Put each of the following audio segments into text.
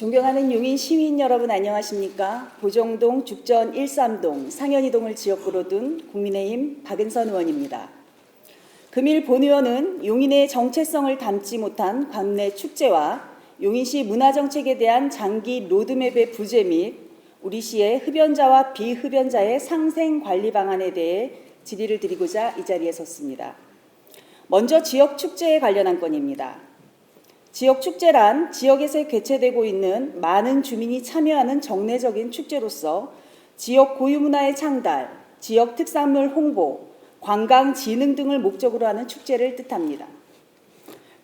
존경하는 용인 시민 여러분 안녕하십니까? 보정동, 죽전 13동, 상현이동을 지역구로 둔 국민의힘 박은선 의원입니다. 금일 본 의원은 용인의 정체성을 담지 못한 관내 축제와 용인시 문화정책에 대한 장기 로드맵의 부재 및 우리 시의 흡연자와 비흡연자의 상생 관리 방안에 대해 질의를 드리고자 이 자리에 섰습니다. 먼저 지역 축제에 관련한 건입니다. 지역 축제란 지역에서 개최되고 있는 많은 주민이 참여하는 정례적인 축제로서 지역 고유문화의 창달, 지역 특산물 홍보, 관광 진흥 등을 목적으로 하는 축제를 뜻합니다.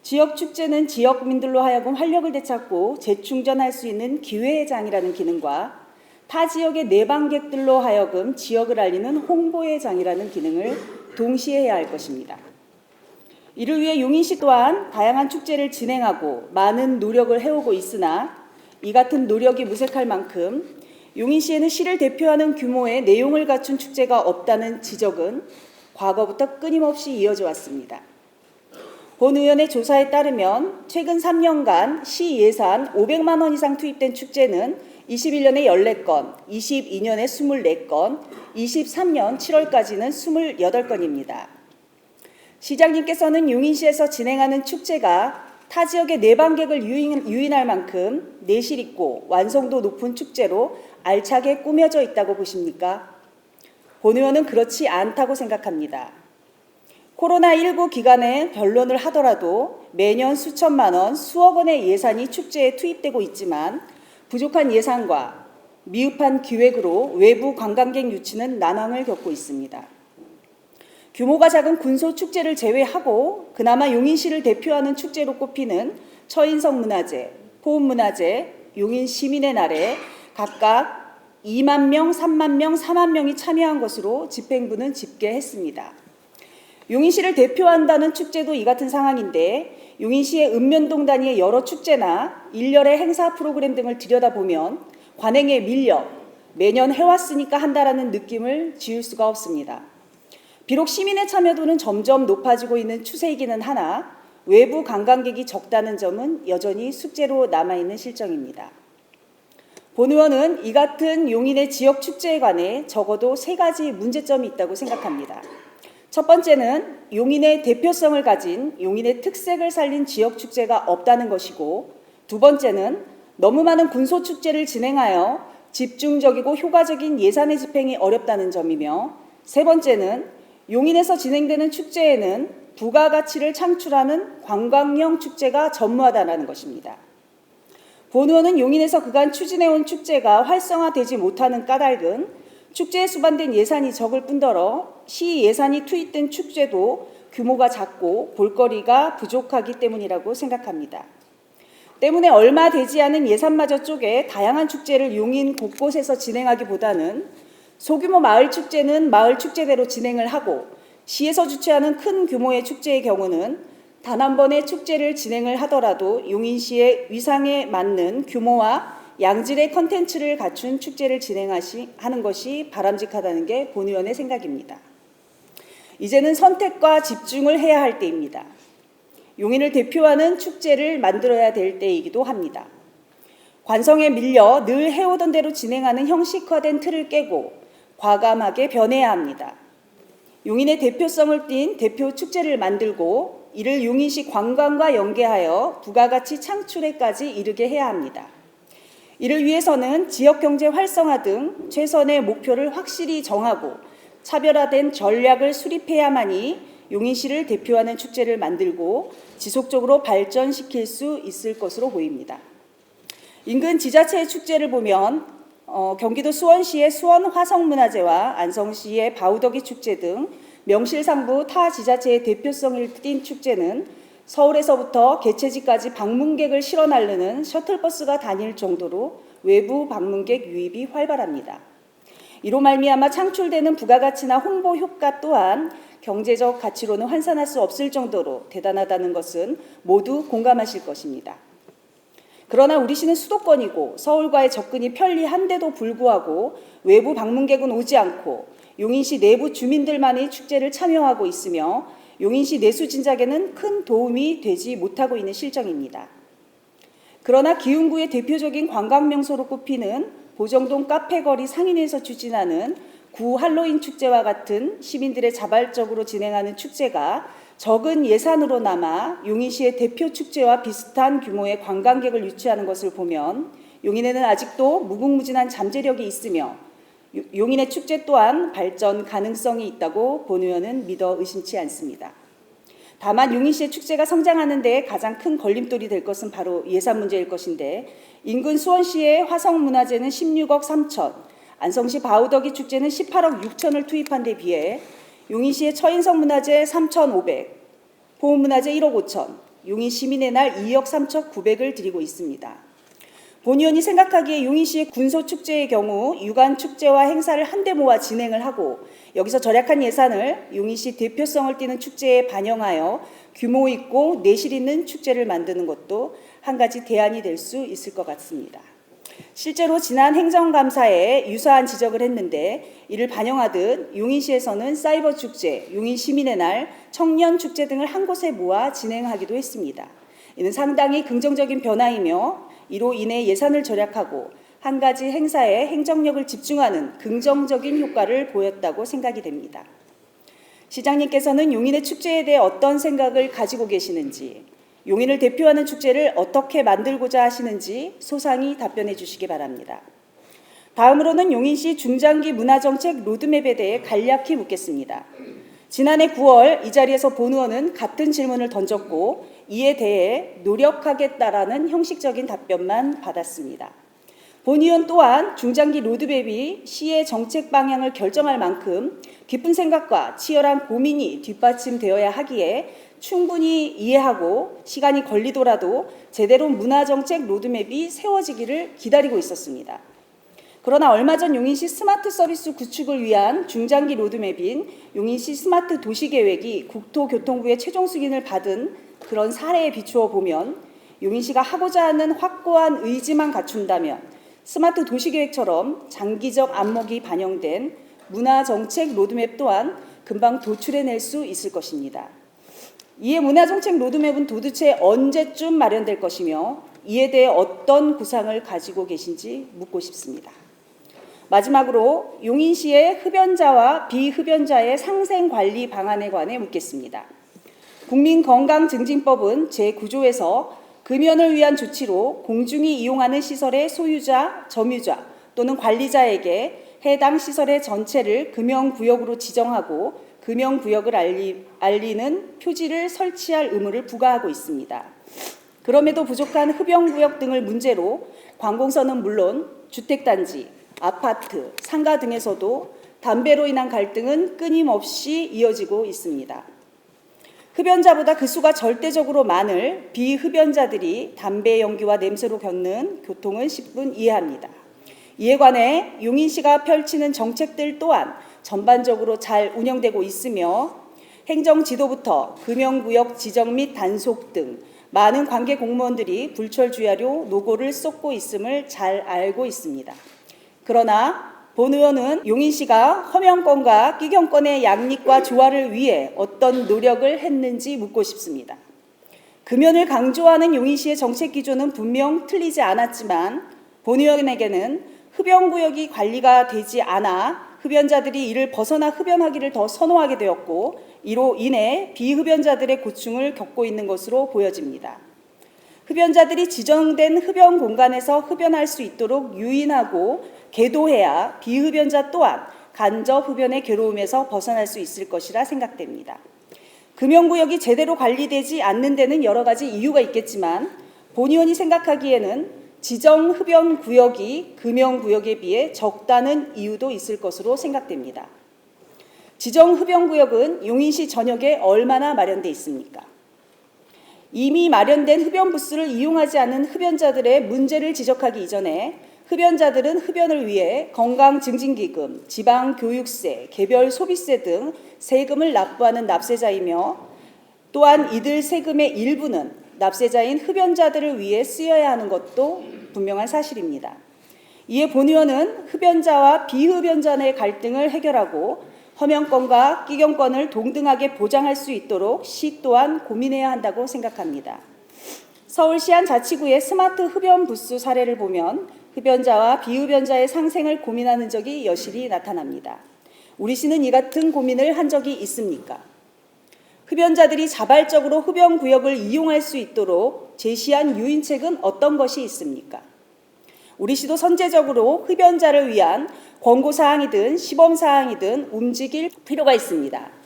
지역 축제는 지역민들로 하여금 활력을 되찾고 재충전할 수 있는 기회의 장이라는 기능과 타 지역의 내방객들로 하여금 지역을 알리는 홍보의 장이라는 기능을 동시에 해야 할 것입니다. 이를 위해 용인시 또한 다양한 축제를 진행하고 많은 노력을 해오고 있으나 이 같은 노력이 무색할 만큼 용인시에는 시를 대표하는 규모의 내용을 갖춘 축제가 없다는 지적은 과거부터 끊임없이 이어져 왔습니다. 본 의원의 조사에 따르면 최근 3년간 시 예산 500만 원 이상 투입된 축제는 21년에 14건, 22년에 24건, 23년 7월까지는 28건입니다. 시장님께서는 용인시에서 진행하는 축제가 타 지역의 내방객을 유인할 만큼 내실 있고 완성도 높은 축제로 알차게 꾸며져 있다고 보십니까? 본 의원은 그렇지 않다고 생각합니다. 코로나19 기간에 변론을 하더라도 매년 수천만 원, 수억 원의 예산이 축제에 투입되고 있지만 부족한 예산과 미흡한 기획으로 외부 관광객 유치는 난항을 겪고 있습니다. 규모가 작은 군소 축제를 제외하고 그나마 용인시를 대표하는 축제로 꼽히는 처인성 문화제, 포움 문화제, 용인 시민의 날에 각각 2만 명, 3만 명, 4만 명이 참여한 것으로 집행부는 집계했습니다. 용인시를 대표한다는 축제도 이 같은 상황인데 용인시의 읍면동 단위의 여러 축제나 일렬의 행사 프로그램 등을 들여다보면 관행에 밀려 매년 해왔으니까 한다라는 느낌을 지울 수가 없습니다. 비록 시민의 참여도는 점점 높아지고 있는 추세이기는 하나 외부 관광객이 적다는 점은 여전히 숙제로 남아있는 실정입니다. 본 의원은 이 같은 용인의 지역 축제에 관해 적어도 3가지 문제점이 있다고 생각합니다. 첫 번째는 용인의 대표성을 가진 용인의 특색을 살린 지역 축제가 없다는 것이고, 두 번째는 너무 많은 군소 축제를 진행하여 집중적이고 효과적인 예산의 집행이 어렵다는 점이며, 세 번째는 용인에서 진행되는 축제에는 부가가치를 창출하는 관광형 축제가 전무하다는 것입니다. 본 의원은 용인에서 그간 추진해온 축제가 활성화되지 못하는 까닭은 축제에 수반된 예산이 적을 뿐더러 시 예산이 투입된 축제도 규모가 작고 볼거리가 부족하기 때문이라고 생각합니다. 때문에 얼마 되지 않은 예산마저 쪼개 다양한 축제를 용인 곳곳에서 진행하기보다는 소규모 마을 축제는 마을 축제대로 진행을 하고 시에서 주최하는 큰 규모의 축제의 경우는 단 한 번의 축제를 진행을 하더라도 용인시의 위상에 맞는 규모와 양질의 컨텐츠를 갖춘 축제를 진행하는 것이 바람직하다는 게 본 의원의 생각입니다. 이제는 선택과 집중을 해야 할 때입니다. 용인을 대표하는 축제를 만들어야 될 때이기도 합니다. 관성에 밀려 늘 해오던 대로 진행하는 형식화된 틀을 깨고 과감하게 변해야 합니다. 용인의 대표성을 띤 대표 축제를 만들고 이를 용인시 관광과 연계하여 부가가치 창출에까지 이르게 해야 합니다. 이를 위해서는 지역경제 활성화 등 최선의 목표를 확실히 정하고 차별화된 전략을 수립해야만이 용인시를 대표하는 축제를 만들고 지속적으로 발전시킬 수 있을 것으로 보입니다. 인근 지자체의 축제를 보면 경기도 수원시의 수원화성문화제와 안성시의 바우더기 축제 등 명실상부 타 지자체의 대표성을 띈 축제는 서울에서부터 개최지까지 방문객을 실어 나르는 셔틀버스가 다닐 정도로 외부 방문객 유입이 활발합니다. 이로 말미암아 창출되는 부가가치나 홍보 효과 또한 경제적 가치로는 환산할 수 없을 정도로 대단하다는 것은 모두 공감하실 것입니다. 그러나 우리 시는 수도권이고 서울과의 접근이 편리한데도 불구하고 외부 방문객은 오지 않고 용인시 내부 주민들만이 축제를 참여하고 있으며 용인시 내수 진작에는 큰 도움이 되지 못하고 있는 실정입니다. 그러나 기흥구의 대표적인 관광명소로 꼽히는 보정동 카페거리 상인에서 추진하는 구 할로윈 축제와 같은 시민들의 자발적으로 진행하는 축제가 적은 예산으로나마 용인시의 대표 축제와 비슷한 규모의 관광객을 유치하는 것을 보면 용인에는 아직도 무궁무진한 잠재력이 있으며 용인의 축제 또한 발전 가능성이 있다고 본 의원은 믿어 의심치 않습니다. 다만 용인시의 축제가 성장하는 데 가장 큰 걸림돌이 될 것은 바로 예산 문제일 것인데, 인근 수원시의 화성문화제는 16억 3천, 안성시 바우더기 축제는 18억 6천을 투입한 데 비해 용인시의 처인성문화제 3,500, 보훈문화제 1억 5천, 용인시민의 날 2억 3천 9백을 드리고 있습니다. 본 의원이 생각하기에 용인시의 군소축제의 경우 유관축제와 행사를 한데 모아 진행을 하고 여기서 절약한 예산을 용인시 대표성을 띠는 축제에 반영하여 규모 있고 내실 있는 축제를 만드는 것도 한 가지 대안이 될 수 있을 것 같습니다. 실제로 지난 행정감사에 유사한 지적을 했는데, 이를 반영하듯 용인시에서는 사이버 축제, 용인 시민의 날, 청년 축제 등을 한 곳에 모아 진행하기도 했습니다. 이는 상당히 긍정적인 변화이며 이로 인해 예산을 절약하고 한 가지 행사에 행정력을 집중하는 긍정적인 효과를 보였다고 생각이 됩니다. 시장님께서는 용인의 축제에 대해 어떤 생각을 가지고 계시는지, 용인을 대표하는 축제를 어떻게 만들고자 하시는지 소상히 답변해 주시기 바랍니다. 다음으로는 용인시 중장기 문화정책 로드맵에 대해 간략히 묻겠습니다. 지난해 9월 이 자리에서 본 의원은 같은 질문을 던졌고 이에 대해 노력하겠다라는 형식적인 답변만 받았습니다. 본 의원 또한 중장기 로드맵이 시의 정책 방향을 결정할 만큼 깊은 생각과 치열한 고민이 뒷받침되어야 하기에 충분히 이해하고 시간이 걸리더라도 제대로 문화정책 로드맵이 세워지기를 기다리고 있었습니다. 그러나 얼마 전 용인시 스마트 서비스 구축을 위한 중장기 로드맵인 용인시 스마트 도시계획이 국토교통부의 최종 승인을 받은 그런 사례에 비추어 보면 용인시가 하고자 하는 확고한 의지만 갖춘다면 스마트 도시계획처럼 장기적 안목이 반영된 문화정책 로드맵 또한 금방 도출해낼 수 있을 것입니다. 이에 문화정책 로드맵은 도대체 언제쯤 마련될 것이며 이에 대해 어떤 구상을 가지고 계신지 묻고 싶습니다. 마지막으로 용인시의 흡연자와 비흡연자의 상생관리 방안에 관해 묻겠습니다. 국민건강증진법은 제9조에서 금연을 위한 조치로 공중이 이용하는 시설의 소유자, 점유자 또는 관리자에게 해당 시설의 전체를 금연구역으로 지정하고 금연구역을 알리는 표지를 설치할 의무를 부과하고 있습니다. 그럼에도 부족한 흡연구역 등을 문제로 관공서는 물론 주택단지, 아파트, 상가 등에서도 담배로 인한 갈등은 끊임없이 이어지고 있습니다. 흡연자보다 그 수가 절대적으로 많을 비흡연자들이 담배 연기와 냄새로 겪는 고통은 10분 이해합니다. 이에 관해 용인시가 펼치는 정책들 또한 전반적으로 잘 운영되고 있으며 행정지도부터 금연구역 지정 및 단속 등 많은 관계 공무원들이 불철주야로 노고를 쏟고 있음을 잘 알고 있습니다. 그러나 본 의원은 용인시가 허명권과 끼경권의 양립과 조화를 위해 어떤 노력을 했는지 묻고 싶습니다. 금연을 강조하는 용인시의 정책 기조는 분명 틀리지 않았지만 본 의원에게는 흡연구역이 관리가 되지 않아 흡연자들이 이를 벗어나 흡연하기를 더 선호하게 되었고 이로 인해 비흡연자들의 고충을 겪고 있는 것으로 보여집니다. 흡연자들이 지정된 흡연 공간에서 흡연할 수 있도록 유인하고 계도해야 비흡연자 또한 간접 흡연의 괴로움에서 벗어날 수 있을 것이라 생각됩니다. 금연구역이 제대로 관리되지 않는 데는 여러 가지 이유가 있겠지만 본 의원이 생각하기에는 지정 흡연구역이 금연구역에 비해 적다는 이유도 있을 것으로 생각됩니다. 지정 흡연구역은 용인시 전역에 얼마나 마련돼 있습니까? 이미 마련된 흡연 부스를 이용하지 않는 흡연자들의 문제를 지적하기 이전에 흡연자들은 흡연을 위해 건강증진기금, 지방교육세, 개별 소비세 등 세금을 납부하는 납세자이며 또한 이들 세금의 일부는 납세자인 흡연자들을 위해 쓰여야 하는 것도 분명한 사실입니다. 이에 본 의원은 흡연자와 비흡연자 의 갈등을 해결하고 허명권과 끼경권을 동등하게 보장할 수 있도록 시 또한 고민해야 한다고 생각합니다. 서울시 한 자치구의 스마트 흡연 부스 사례를 보면 흡연자와 비흡연자의 상생을 고민하는 적이 여실히 나타납니다. 우리 시는 이 같은 고민을 한 적이 있습니까? 흡연자들이 자발적으로 흡연 구역을 이용할 수 있도록 제시한 유인책은 어떤 것이 있습니까? 우리 시도 선제적으로 흡연자를 위한 권고사항이든 시범사항이든 움직일 필요가 있습니다.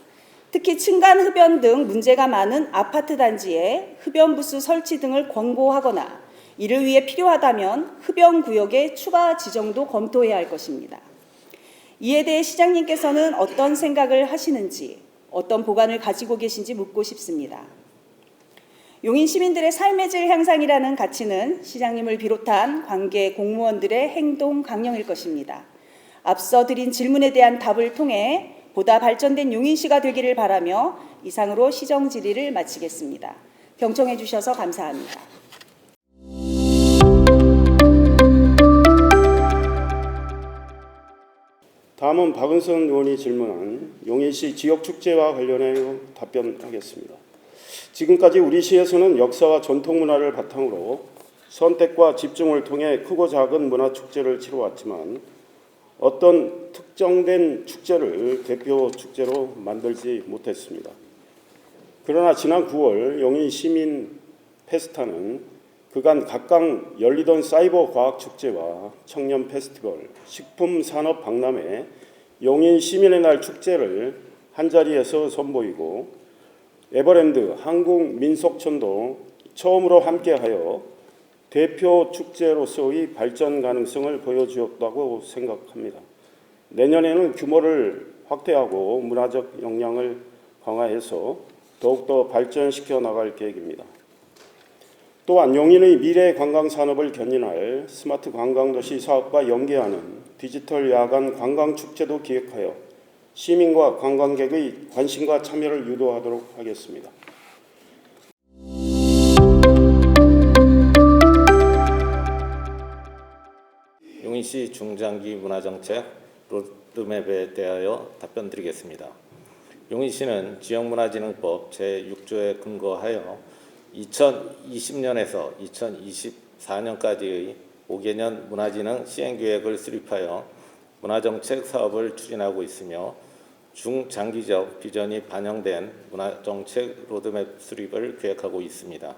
특히 층간 흡연 등 문제가 많은 아파트 단지에 흡연 부스 설치 등을 권고하거나 이를 위해 필요하다면 흡연 구역의 추가 지정도 검토해야 할 것입니다. 이에 대해 시장님께서는 어떤 생각을 하시는지, 어떤 보관을 가지고 계신지 묻고 싶습니다. 용인 시민들의 삶의 질 향상이라는 가치는 시장님을 비롯한 관계 공무원들의 행동 강령일 것입니다. 앞서 드린 질문에 대한 답을 통해 보다 발전된 용인시가 되기를 바라며 이상으로 시정 질의를 마치겠습니다. 경청해 주셔서 감사합니다. 다음은 박은선 의원이 질문한 용인시 지역축제와 관련하여 답변하겠습니다. 지금까지 우리 시에서는 역사와 전통문화를 바탕으로 선택과 집중을 통해 크고 작은 문화축제를 치러왔지만 어떤 특정된 축제를 대표 축제로 만들지 못했습니다. 그러나 지난 9월 용인 시민 페스타는 그간 각각 열리던 사이버 과학축제와 청년 페스티벌, 식품산업 박람회, 용인 시민의 날 축제를 한자리에서 선보이고 에버랜드 한국민속촌도 처음으로 함께하여 대표 축제로서의 발전 가능성을 보여주었다고 생각합니다. 내년에는 규모를 확대하고 문화적 역량을 강화해서 더욱더 발전시켜 나갈 계획입니다. 또한 용인의 미래 관광산업을 견인할 스마트 관광도시 사업과 연계하는 디지털 야간 관광축제도 기획하여 시민과 관광객의 관심과 참여를 유도하도록 하겠습니다. 용인시 중장기 문화정책 로드맵에 대하여 답변드리겠습니다. 용인시는 지역문화진흥법 제6조에 근거하여 2020년에서 2024년까지의 5개년 문화진흥 시행계획을 수립하여 문화정책 사업을 추진하고 있으며 중장기적 비전이 반영된 문화정책 로드맵 수립을 계획하고 있습니다.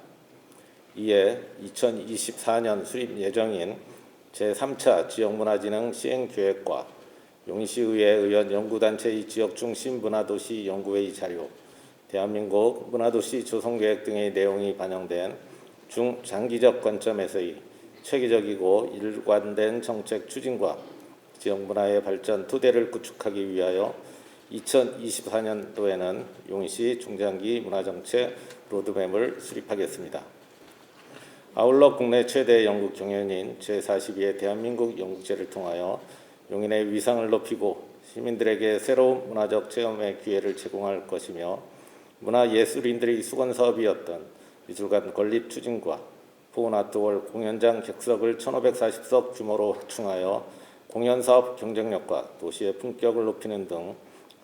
이에 2024년 수립 예정인 제3차 지역문화진흥 시행계획과 용인시의회 의원 연구단체의 지역중심 문화도시 연구회의 자료, 대한민국 문화도시 조성계획 등의 내용이 반영된 중장기적 관점에서의 체계적이고 일관된 정책 추진과 지역문화의 발전 토대를 구축하기 위하여 2024년도에는 용인시 중장기 문화정책 로드맵을 수립하겠습니다. 아울러 국내 최대 연극 경연인 제42회 대한민국 연극제를 통하여 용인의 위상을 높이고 시민들에게 새로운 문화적 체험의 기회를 제공할 것이며 문화예술인들의 수건사업이었던 미술관 건립 추진과 포은아트월 공연장 객석을 1540석 규모로 확충하여 공연사업 경쟁력과 도시의 품격을 높이는 등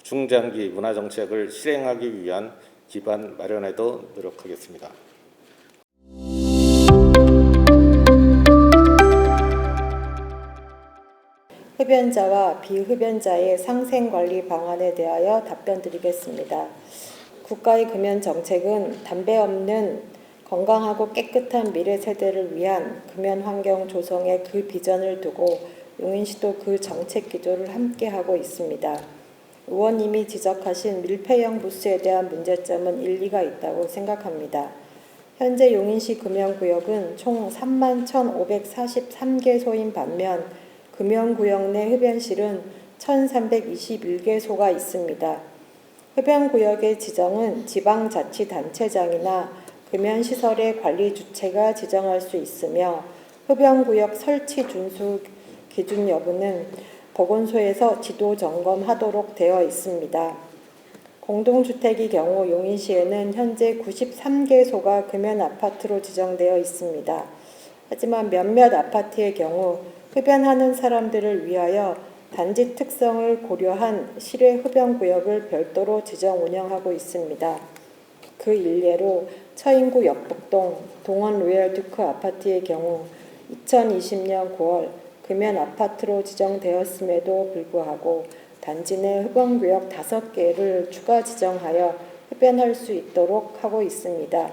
중장기 문화정책을 실행하기 위한 기반 마련에도 노력하겠습니다. 흡연자와 비흡연자의 상생관리 방안에 대하여 답변드리겠습니다. 국가의 금연 정책은 담배 없는 건강하고 깨끗한 미래 세대를 위한 금연 환경 조성의 그 비전을 두고 용인시도 그 정책 기조를 함께하고 있습니다. 의원님이 지적하신 밀폐형 부스에 대한 문제점은 일리가 있다고 생각합니다. 현재 용인시 금연구역은 총 31,543개소인 반면 금연구역 내 흡연실은 1,321개소가 있습니다. 흡연구역의 지정은 지방자치단체장이나 금연시설의 관리 주체가 지정할 수 있으며 흡연구역 설치 준수 기준 여부는 보건소에서 지도 점검하도록 되어 있습니다. 공동주택의 경우 용인시에는 현재 93개소가 금연아파트로 지정되어 있습니다. 하지만 몇몇 아파트의 경우 흡연하는 사람들을 위하여 단지 특성을 고려한 실외 흡연구역을 별도로 지정 운영하고 있습니다. 그 일례로 처인구 역북동 동원 로얄 듀크 아파트의 경우 2020년 9월 금연 아파트로 지정되었음에도 불구하고 단지 내 흡연구역 5개를 추가 지정하여 흡연할 수 있도록 하고 있습니다.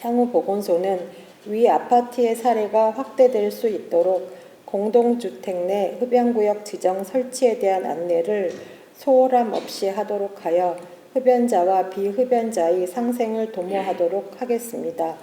향후 보건소는 위 아파트의 사례가 확대될 수 있도록 공동주택 내 흡연구역 지정 설치에 대한 안내를 소홀함 없이 하도록 하여 흡연자와 비흡연자의 상생을 도모하도록 하겠습니다.